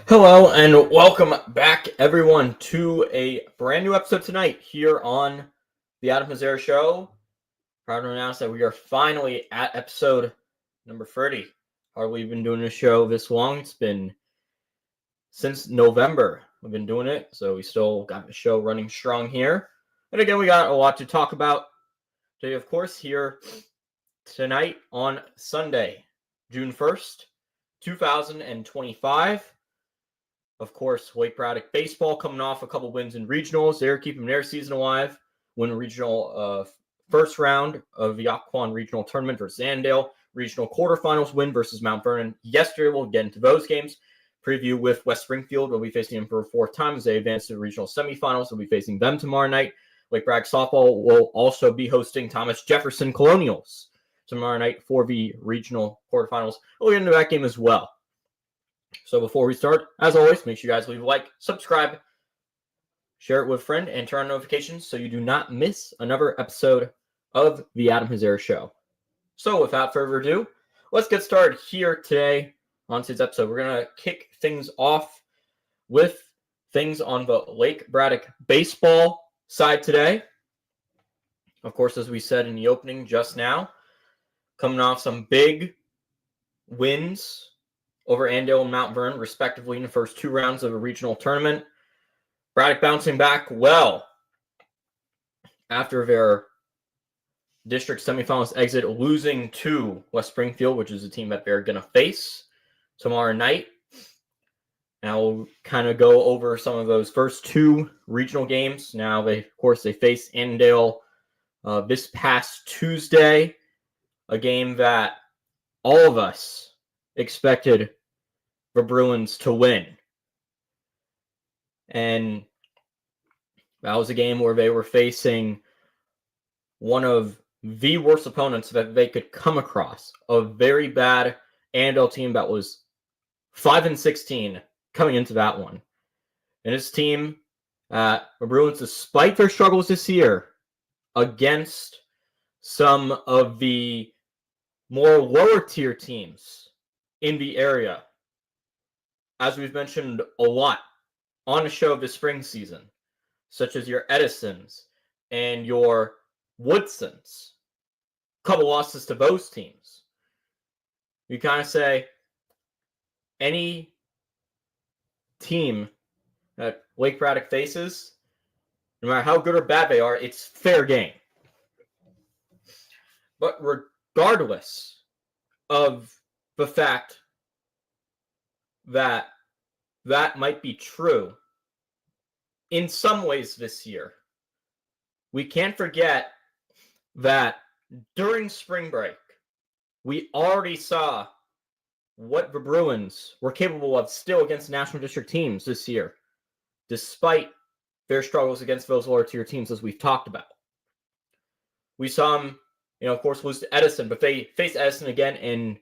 Hello and welcome back, everyone, to a brand new episode tonight here on the Adam Hazara Show. Proud to announce that we are finally at episode number 30. Hardly been doing this show this long. It's been since November we've been doing it, so we still got the show running strong here. And again, we got a lot to talk about today, of course, here tonight on Sunday, June 1st, 2025. Of course, Braddock baseball coming off a couple wins in regionals. They're keeping their season alive. Win regional first round of the Occoquan Regional Tournament versus Annandale. Regional quarterfinals win versus Mount Vernon yesterday. We'll get into those games. Preview with West Springfield. We'll be facing them for a fourth time as they advance to the regional semifinals. We'll be facing them tomorrow night. Braddock softball will also be hosting Thomas Jefferson Colonials tomorrow night for the regional quarterfinals. We'll get into that game as well. So before we start, as always, make sure you guys leave a like, subscribe, share it with a friend, and turn on notifications so you do not miss another episode of the Adam Hazara Show. So without further ado, let's get started here today on today's episode. We're going to kick things off with things on the Lake Braddock baseball side today. Of course, as we said in the opening just now, coming off some big wins over Annandale and Mount Vernon, respectively, in the first two rounds of a regional tournament. Braddock bouncing back well after their district semifinals exit, losing to West Springfield, which is a team that they're going to face tomorrow night. And I'll kind of go over some of those first two regional games. Now, they face Annandale this past Tuesday, a game that all of us expected the Bruins to win. And that was a game where they were facing one of the worst opponents that they could come across. A very bad Annandale team that was 5-16 coming into that one. And this team, the Bruins, despite their struggles this year against some of the more lower tier teams in the area, as we've mentioned a lot on the show this spring season, such as your Edisons and your Woodsons, a couple losses to those teams. You kind of say any team that Lake Braddock faces, no matter how good or bad they are, it's fair game. But regardless of the fact that might be true in some ways this year, we can't forget that during spring break, we already saw what the Bruins were capable of still against national district teams this year, despite their struggles against those lower tier teams, as we've talked about. We saw them, of course, lose to Edison, but they faced Edison again and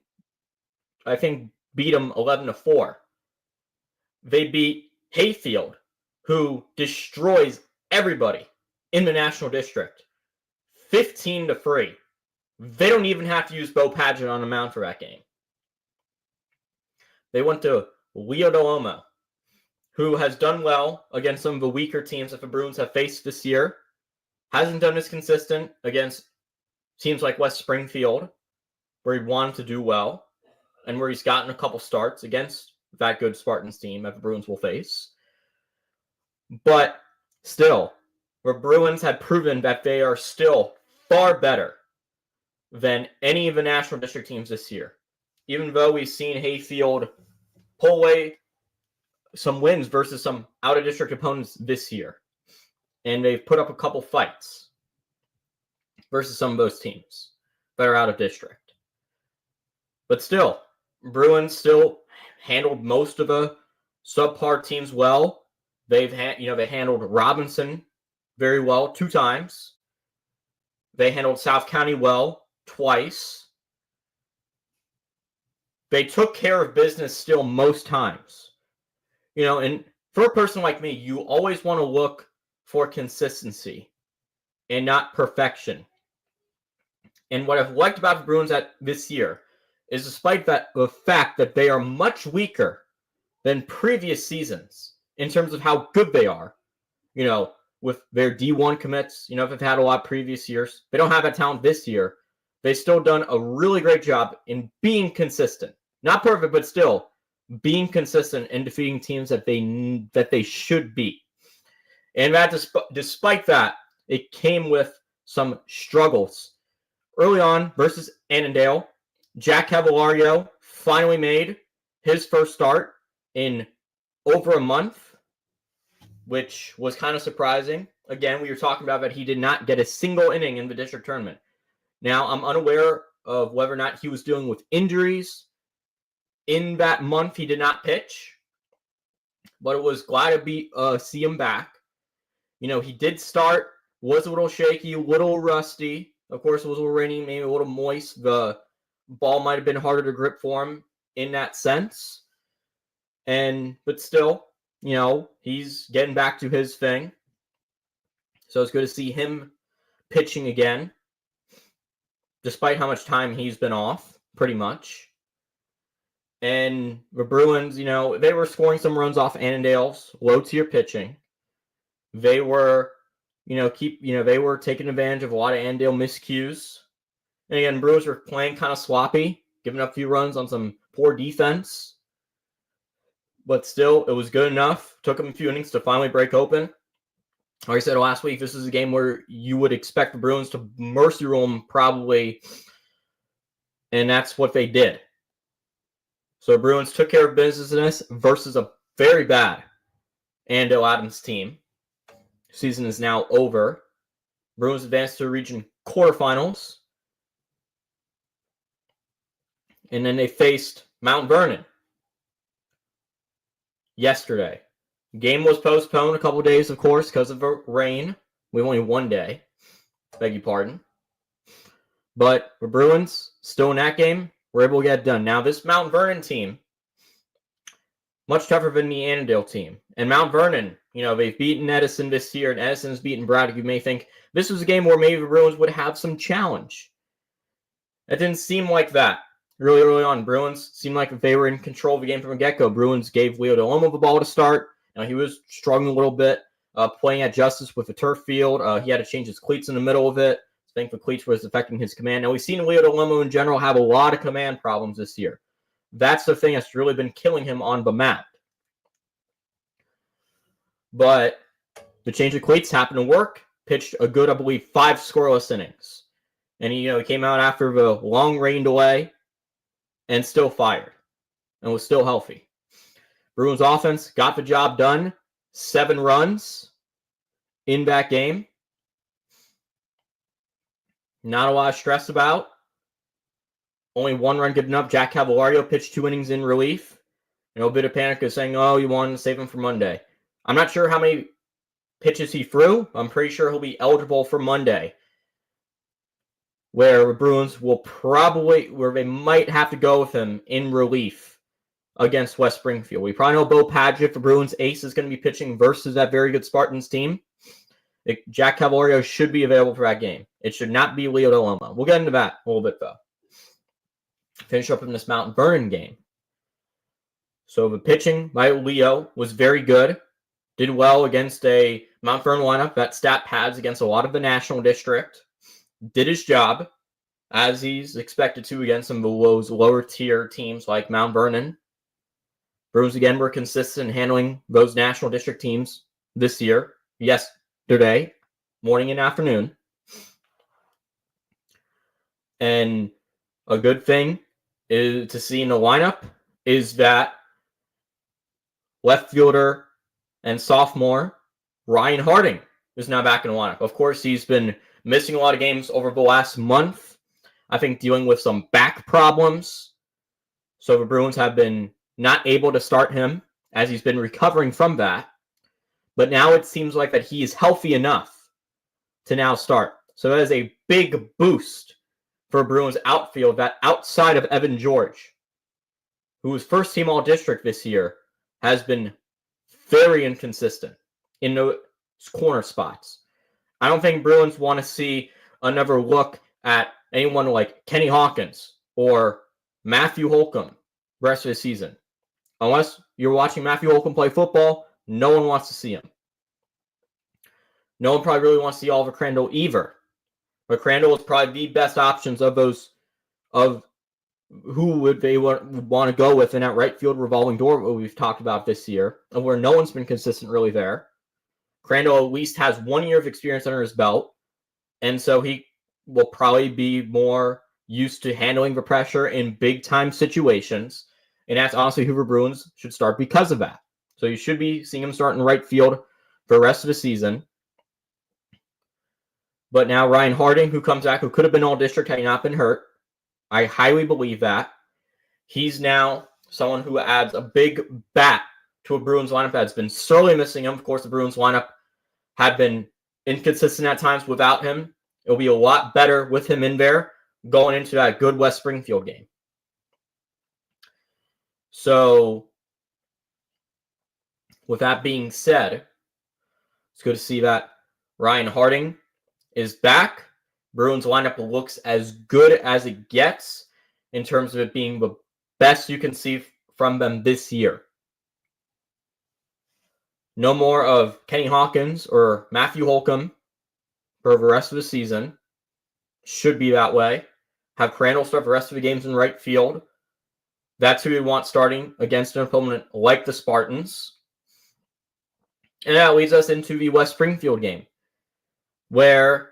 I think beat them 11-4. They beat Hayfield, who destroys everybody in the National District, 15-3. They don't even have to use Bo Padgett on the mound for that game. They went to Leo Dolomo, who has done well against some of the weaker teams that the Bruins have faced this year. Hasn't done as consistent against teams like West Springfield, where he wanted to do well, and where he's gotten a couple starts against that good Spartans team that the Bruins will face. But still, the Bruins have proven that they are still far better than any of the National District teams this year. Even though we've seen Hayfield pull away some wins versus some out-of-district opponents this year. And they've put up a couple fights versus some of those teams that are out of district. But still, Bruins still handled most of the subpar teams well. They handled Robinson very well 2 times. They handled South County well twice. They took care of business still most times. And for a person like me, you always want to look for consistency and not perfection. And what I've liked about the Bruins this year is despite the fact that they are much weaker than previous seasons in terms of how good they are, with their D1 commits, they've had a lot previous years. They don't have that talent this year. They've still done a really great job in being consistent. Not perfect, but still being consistent in defeating teams that they should beat. And that despite that, it came with some struggles. Early on versus Annandale, Jack Cavalario finally made his first start in over a month, which was kind of surprising. Again, we were talking about that he did not get a single inning in the district tournament. Now, I'm unaware of whether or not he was dealing with injuries. In that month, he did not pitch, but it was glad to see him back. He did start, was a little shaky, a little rusty. Of course, it was a little rainy, maybe a little moist. The ball might have been harder to grip for him in that sense. But still, he's getting back to his thing. So it's good to see him pitching again, despite how much time he's been off, pretty much. And the Bruins, they were scoring some runs off Annandale's low-tier pitching. They were, they were taking advantage of a lot of Annandale miscues. And again, Bruins were playing kind of sloppy, giving up a few runs on some poor defense. But still, it was good enough. Took them a few innings to finally break open. Like I said last week, this is a game where you would expect the Bruins to mercy rule them probably. And that's what they did. So the Bruins took care of business versus a very bad Annandale Adams team. Season is now over. Bruins advanced to the region quarterfinals. And then they faced Mount Vernon yesterday. Game was postponed a couple days, of course, because of the rain. We only one day. Beg your pardon. But the Bruins, still in that game, were able to get it done. Now, this Mount Vernon team, much tougher than the Annandale team. And Mount Vernon, they've beaten Edison this year, and Edison's beaten Braddock. You may think this was a game where maybe the Bruins would have some challenge. It didn't seem like that. Really early on, Bruins seemed like they were in control of the game from the get-go. Bruins gave Leo Dolomo the ball to start. He was struggling a little bit, playing at Justice with the turf field. He had to change his cleats in the middle of it. I think the cleats was affecting his command. Now, we've seen Leo Dolomo in general have a lot of command problems this year. That's the thing that's really been killing him on the mound. But the change of cleats happened to work. Pitched a good, I believe, 5 scoreless innings. And he came out after the long rain delay and still fired and was still healthy. Bruins offense got the job done. 7 runs in that game. Not a lot of stress about. Only 1 run given up. Jack Cavalario pitched 2 innings in relief. A bit of panic is saying, you wanted to save him for Monday. I'm not sure how many pitches he threw. I'm pretty sure he'll be eligible for Monday, where the Bruins will where they might have to go with him in relief against West Springfield. We probably know Bo Padgett, the Bruins ace, is going to be pitching versus that very good Spartans team. Jack Cavalario should be available for that game. It should not be Leo Deloma. We'll get into that a little bit, though. Finish up in this Mount Vernon game. So the pitching by Leo was very good. Did well against a Mount Vernon lineup that stat pads against a lot of the National District. Did his job, as he's expected to against some of those lower tier teams like Mount Vernon. Bruins again were consistent in handling those National District teams this year. Yesterday, morning and afternoon. And a good thing is to see in the lineup is that left fielder and sophomore Ryan Harding is now back in the lineup. Of course, he's been missing a lot of games over the last month. I think dealing with some back problems. So the Bruins have been not able to start him as he's been recovering from that. But now it seems like that he is healthy enough to now start. So that is a big boost for Bruins outfield that outside of Evan George, who was first team All-District this year, has been very inconsistent in those corner spots. I don't think Bruins want to see another look at anyone like Kenny Hawkins or Matthew Holcomb the rest of the season. Unless you're watching Matthew Holcomb play football, no one wants to see him. No one probably really wants to see Oliver Crandall either. But Crandall is probably the best options of those, of who would they want to go with in that right field revolving door that we've talked about this year, and where no one's been consistent really there. Crandall at least has 1 year of experience under his belt, and so he will probably be more used to handling the pressure in big-time situations, and that's honestly who the Bruins should start because of that. So you should be seeing him start in right field for the rest of the season. But now Ryan Harding, who comes back, who could have been All-District had he not been hurt, I highly believe that. He's now someone who adds a big bat to a Bruins lineup that's been sorely missing him. Of course, the Bruins lineup had been inconsistent at times without him. It'll be a lot better with him in there going into that good West Springfield game. So, with that being said, it's good to see that Ryan Harding is back. Bruins lineup looks as good as it gets in terms of it being the best you can see from them this year. No more of Kenny Hawkins or Matthew Holcomb for the rest of the season. Should be that way. Have Crandall start the rest of the games in right field. That's who we want starting against an opponent like the Spartans. And that leads us into the West Springfield game, where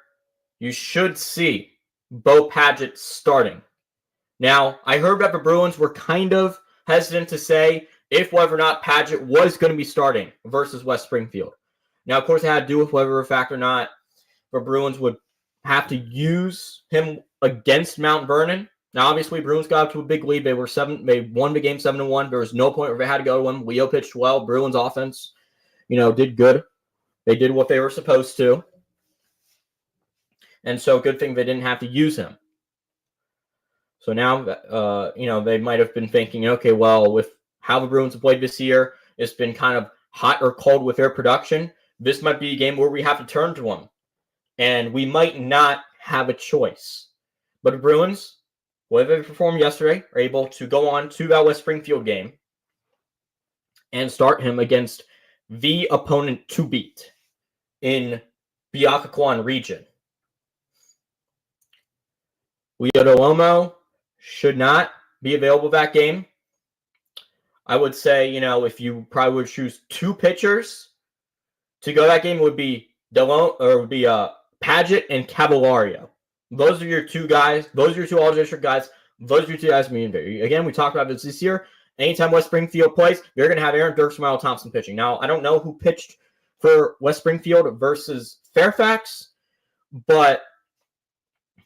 you should see Bo Padgett starting. Now, I heard that the Bruins were kind of hesitant to say if whether or not Padgett was going to be starting versus West Springfield. Now, of course, it had to do with whether the fact or not the Bruins would have to use him against Mount Vernon. Now, obviously, Bruins got up to a big lead. They won the game 7-1. There was no point where they had to go to him. Leo pitched well. Bruins offense, did good. They did what they were supposed to. And so, good thing they didn't have to use him. So now, they might have been thinking, okay, well, with how the Bruins have played this year, it's been kind of hot or cold with their production. This might be a game where we have to turn to them. And we might not have a choice. But the Bruins, whatever they performed yesterday, are able to go on to that West Springfield game and start him against the opponent to beat in the Occoquan region. Leo Dolomo should not be available that game. I would say, if you probably would choose two pitchers to go that game, it would be Padgett and Cavalario. Those are your two guys. Those are your two All-District guys. Those are your two guys. Again, we talked about this year. Anytime West Springfield plays, you're going to have Aaron Dirks, Smile Thompson pitching. Now, I don't know who pitched for West Springfield versus Fairfax, but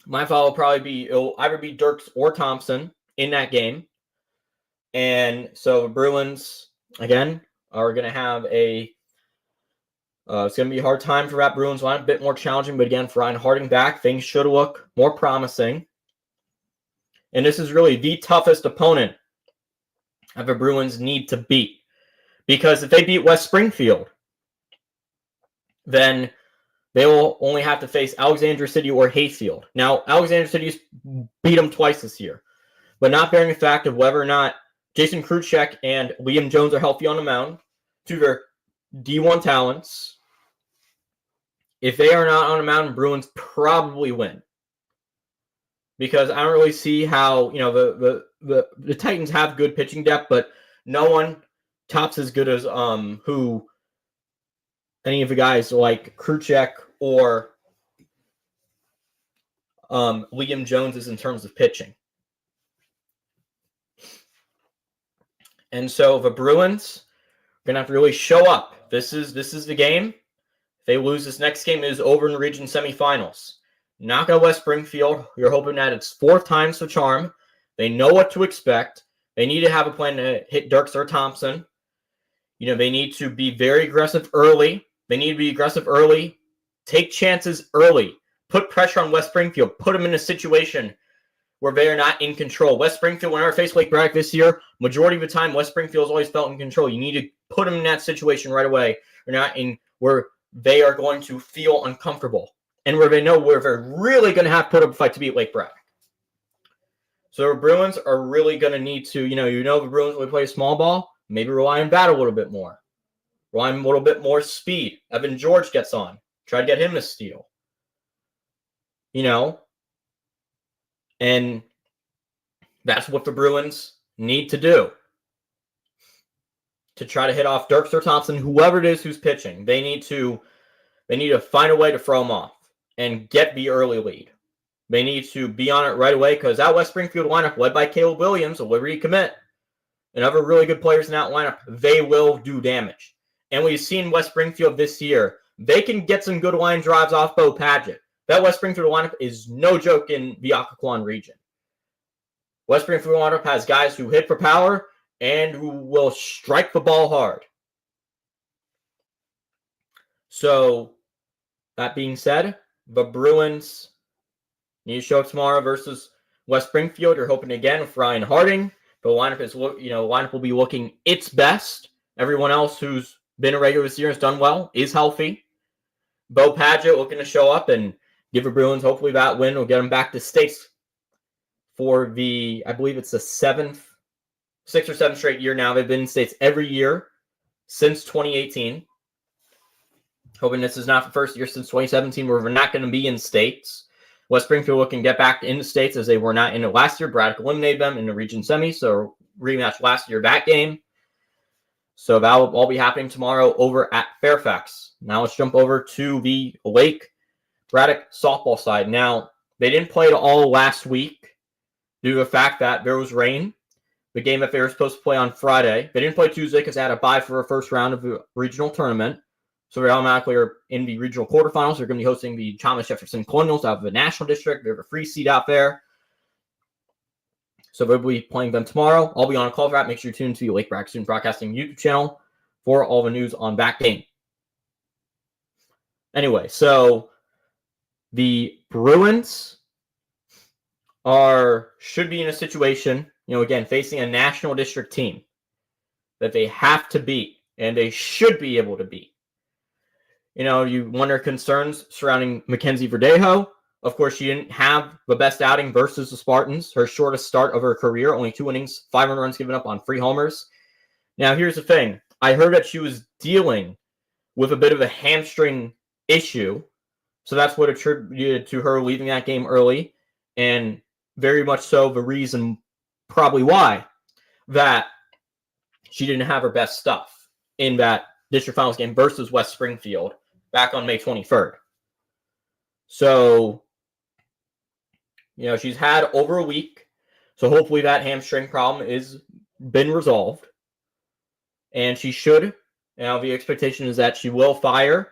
my thought will probably be it'll either be Dirks or Thompson in that game. And so the Bruins, again, are going to have it's going to be a hard time for that Bruins line, a bit more challenging. But again, for Ryan Harding back, things should look more promising. And this is really the toughest opponent that the Bruins need to beat. Because if they beat West Springfield, then they will only have to face Alexandria City or Hayfield. Now, Alexandria City's beat them twice this year, but not bearing the fact of whether or not Jason Krutschek and Liam Jones are healthy on the mound, to their D1 talents. If they are not on the mound, Bruins probably win. Because I don't really see how, the Titans have good pitching depth, but no one tops as good as who any of the guys like Krutschek or Liam Jones is in terms of pitching. And so the Bruins are going to have to really show up. This is the game. If they lose this next game, it is over in the region semifinals. Knock out West Springfield. You're hoping that it's 4th time's the charm. They know what to expect. They need to have a plan to hit Dirk or Thompson. They need to be very aggressive early. Take chances early. Put pressure on West Springfield. Put them in a situation where they are not in control. West Springfield, whenever faced Lake Braddock this year, majority of the time, West Springfield's always felt in control. You need to put them in that situation right away. They're not in where they are going to feel uncomfortable and where they know where they're really going to have to put up a fight to beat Lake Braddock. So the Bruins are really going to need to, the Bruins will play small ball, maybe rely on bat a little bit more. Rely on a little bit more speed. Evan George gets on. Try to get him to steal. And that's what the Bruins need to do to try to hit off Dirk or Thompson, whoever it is who's pitching. They need to find a way to throw them off and get the early lead. They need to be on it right away because that West Springfield lineup, led by Caleb Williams, a Liberty commit, and other really good players in that lineup, they will do damage. And we've seen West Springfield this year. They can get some good line drives off Bo Padgett. That West Springfield lineup is no joke in the Occoquan region. West Springfield lineup has guys who hit for power and who will strike the ball hard. So, that being said, the Bruins need to show up tomorrow versus West Springfield. You're hoping again with Ryan Harding. The lineup will be looking its best. Everyone else who's been a regular this year has done well, is healthy. Bo Padgett looking to show up and give the Bruins, hopefully that win will get them back to states for I believe it's the 6th or 7th straight year now. They've been in states every year since 2018. Hoping this is not the first year since 2017 where we're not going to be in states. West Springfield looking to get back into states as they were not in it last year. Braddock eliminated them in the region semi, so rematch last year that game. So that will all be happening tomorrow over at Fairfax. Now let's jump over to the Lake Braddock softball side. Now, they didn't play at all last week due to the fact that there was rain. The game that they were supposed to play on Friday. They didn't play Tuesday because they had a bye for the first round of the regional tournament. So they automatically are in the regional quarterfinals. They're going to be hosting the Thomas Jefferson Colonials out of the National District. They have a free seat out there. So they'll be playing them tomorrow. I'll be on a call for that. Make sure you tune into the Lake Braddock Student Broadcasting YouTube channel for all the news on that game. Anyway, so the Bruins should be in a situation, again, facing a National District team that they have to beat, and they should be able to beat. You wonder concerns surrounding Mackenzie Verdejo. Of course, she didn't have the best outing versus the Spartans. Her shortest start of her career, only 2 innings, 5 runs given up on 3 homers. Now, here's the thing. I heard that she was dealing with a bit of a hamstring issue. So that's what attributed to her leaving that game early. And very much so the reason probably why that she didn't have her best stuff in that district finals game versus West Springfield back on May 23rd. So, she's had over a week. So hopefully that hamstring problem is been resolved. And she should. The expectation is that she will fire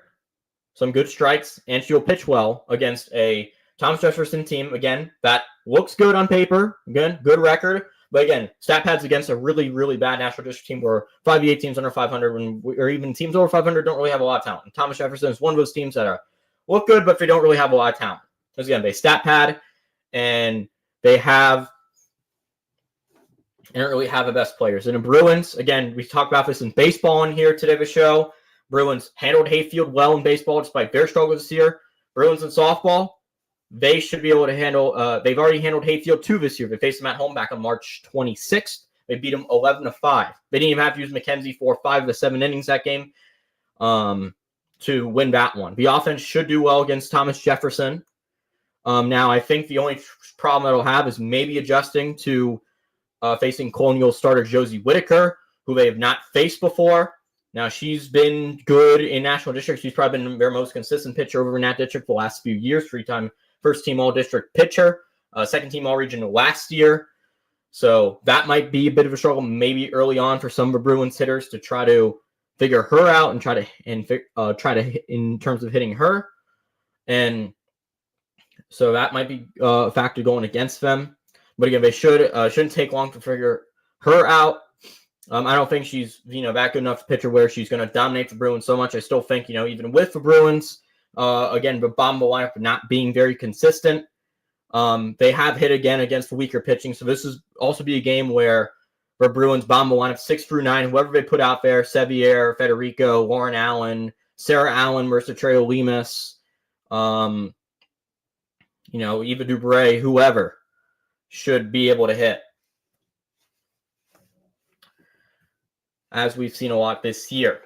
some good strikes and she'll pitch well against a Thomas Jefferson team, again, that looks good on paper. Again, good record. But again, stat pads against a really, really bad National District team where 5v8 teams under 500 or even teams over 500 don't really have a lot of talent. And Thomas Jefferson is one of those teams that look good, but they don't really have a lot of talent. Because again, they stat pad and they have and don't really have the best players. And the Bruins, again, we talked about this in baseball in here today, the show. Bruins handled Hayfield well in baseball despite their struggles this year. Bruins in softball, they should be able to handle, they've already handled Hayfield 2 this year. They faced them at home back on March 26th. They beat them 11-5. They didn't even have to use McKenzie for 5 of the 7 innings that game to win that one. The offense should do well against Thomas Jefferson. Now, I think the only problem it'll have is maybe adjusting to facing Colonial starter Josie Whitaker, who they have not faced before. Now, she's been good in National District. She's probably been their most consistent pitcher over in that district the last few years. 3-time first-team All-District pitcher, second-team All-Region last year. So that might be a bit of a struggle maybe early on for some of the Bruins hitters to try to figure her out and try to hit in terms of hitting her. And so that might be a factor going against them. But again, they shouldn't take long to figure her out. I don't think she's that good enough to pitcher where she's going to dominate the Bruins so much. I still think even with the Bruins, again, the bottom of the lineup not being very consistent, they have hit again against the weaker pitching. So this is also be a game where the Bruins bottom of the lineup 6 through 9, whoever they put out there, Sevier, Federico, Lauren Allen, Sarah Allen, Marissa Trejo Lemus, Eva Dubray, whoever should be able to hit. As we've seen a lot this year.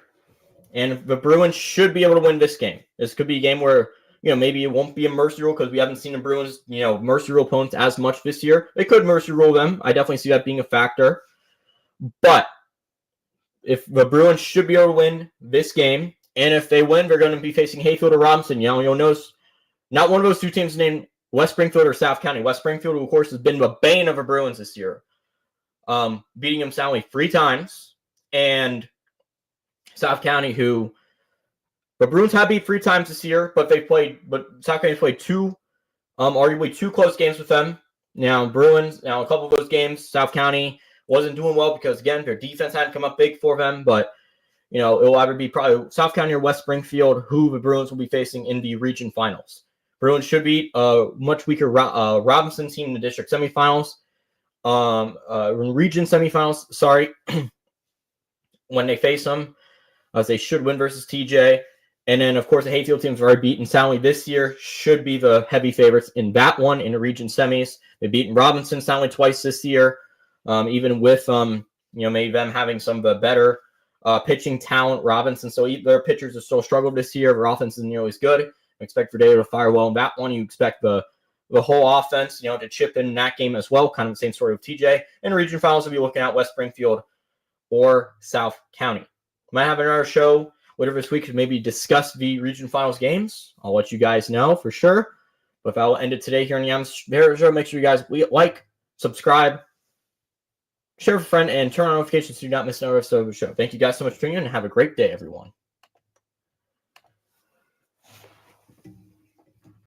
And the Bruins should be able to win this game. This could be a game where, maybe it won't be a mercy rule because we haven't seen the Bruins, mercy rule opponents as much this year. They could mercy rule them. I definitely see that being a factor. But if the Bruins should be able to win this game, and if they win, they're going to be facing Hayfield or Robinson. You'll notice not one of those two teams named West Springfield or South County. West Springfield, of course, has been the bane of the Bruins this year, beating them soundly 3 times. And South County, who the Bruins have beat 3 times this year, but South County's played arguably 2 close games with them. Now, Bruins, a couple of those games, South County wasn't doing well because, again, their defense hadn't come up big for them. But, it will either be probably South County or West Springfield who the Bruins will be facing in the region finals. Bruins should beat a much weaker Robinson team in the district semifinals. Region semifinals, sorry. When they face them, as they should win versus TJ. And then, of course, the Hayfield teams have already beaten Soundly this year, should be the heavy favorites in that one in the region semis. They've beaten Robinson Soundly twice this year, even with, maybe them having some of the better pitching talent, Robinson. So their pitchers have still struggled this year. Their offense isn't nearly as good. I expect Verdeo to fire well in that one. You expect the whole offense, to chip in that game as well. Kind of the same story with TJ. And region finals, we'll be looking at West Springfield or South County. Might have another show later this week to maybe discuss the region finals games. I'll let you guys know for sure. But if I'll end it today here on the Yams Show, make sure you guys like, subscribe, share with a friend, and turn on notifications so you do not miss another episode of the show. Thank you guys so much for tuning in, and have a great day, everyone.